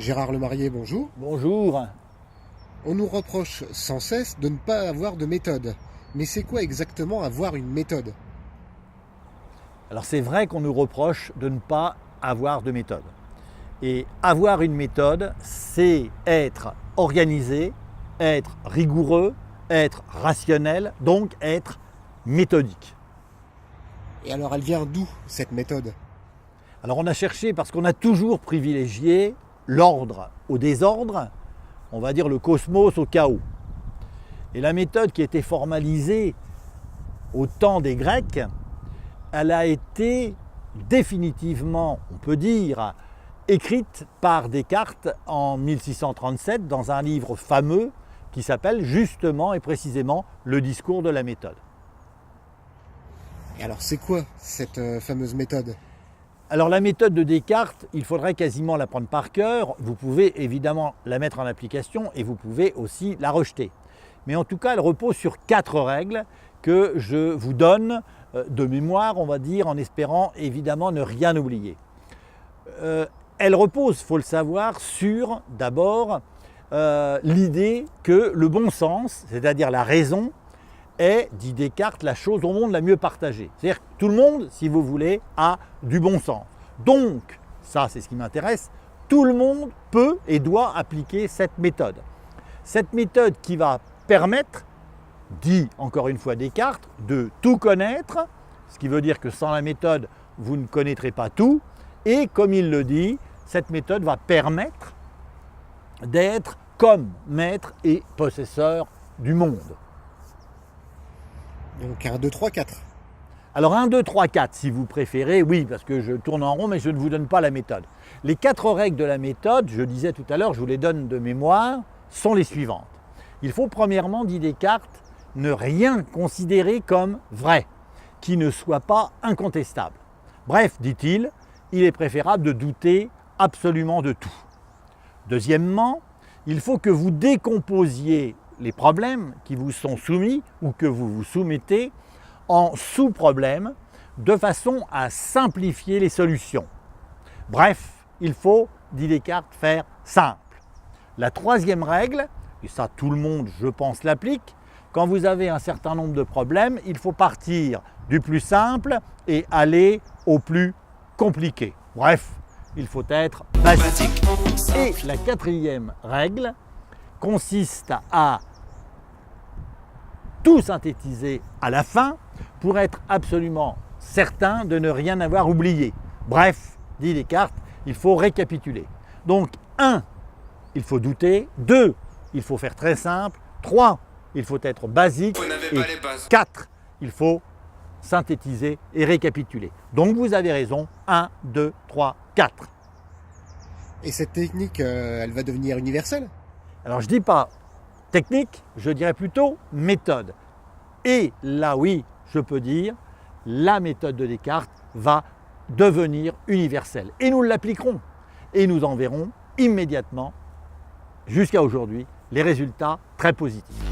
Gérard Lemarié, bonjour. Bonjour. On nous reproche sans cesse de ne pas avoir de méthode. Mais c'est quoi exactement avoir une méthode? Alors c'est vrai qu'on nous reproche de ne pas avoir de méthode. Et avoir une méthode, c'est être organisé, être rigoureux, être rationnel, donc être méthodique. Et alors elle vient d'où cette méthode? Alors on a cherché parce qu'on a toujours privilégié l'ordre au désordre, on va dire le cosmos au chaos. Et la méthode qui a été formalisée au temps des Grecs, elle a été définitivement, on peut dire, écrite par Descartes en 1637 dans un livre fameux qui s'appelle justement et précisément Le discours de la méthode. Et alors c'est quoi cette fameuse méthode? Alors la méthode de Descartes, il faudrait quasiment la prendre par cœur. Vous pouvez évidemment la mettre en application et vous pouvez aussi la rejeter. Mais en tout cas, elle repose sur 4 règles que je vous donne de mémoire, on va dire, en espérant évidemment ne rien oublier. Elle repose, il faut le savoir, sur d'abord l'idée que le bon sens, c'est-à-dire la raison, est, dit Descartes, la chose au monde la mieux partagée. C'est-à-dire que tout le monde, si vous voulez, a du bon sens. Donc, ça c'est ce qui m'intéresse, tout le monde peut et doit appliquer cette méthode. Cette méthode qui va permettre, dit encore une fois Descartes, de tout connaître, ce qui veut dire que sans la méthode, vous ne connaîtrez pas tout, et comme il le dit, cette méthode va permettre d'être comme maître et possesseur du monde. Donc 1, 2, 3, 4. Alors 1, 2, 3, 4 si vous préférez, oui, parce que je tourne en rond, mais je ne vous donne pas la méthode. Les 4 règles de la méthode, je disais tout à l'heure, je vous les donne de mémoire, sont les suivantes. Il faut premièrement, dit Descartes, ne rien considérer comme vrai, qui ne soit pas incontestable. Bref, dit-il, il est préférable de douter absolument de tout. Deuxièmement, il faut que vous décomposiez les problèmes qui vous sont soumis ou que vous vous soumettez en sous-problèmes de façon à simplifier les solutions. Bref, il faut, dit Descartes, faire simple. La troisième règle, et ça tout le monde je pense l'applique, quand vous avez un certain nombre de problèmes, il faut partir du plus simple et aller au plus compliqué. Bref, il faut être basique. Et la quatrième règle consiste à tout synthétiser à la fin pour être absolument certain de ne rien avoir oublié. Bref, dit Descartes, il faut récapituler. Donc 1, il faut douter. 2, il faut faire très simple. 3, il faut être basique. Et 4, il faut synthétiser et récapituler. Donc vous avez raison, 1, 2, 3, 4. Et cette technique, elle va devenir universelle? Alors je ne dis pas technique, je dirais plutôt méthode. Et là oui, je peux dire, la méthode de Descartes va devenir universelle. Et nous l'appliquerons. Et nous en verrons immédiatement, jusqu'à aujourd'hui, les résultats très positifs.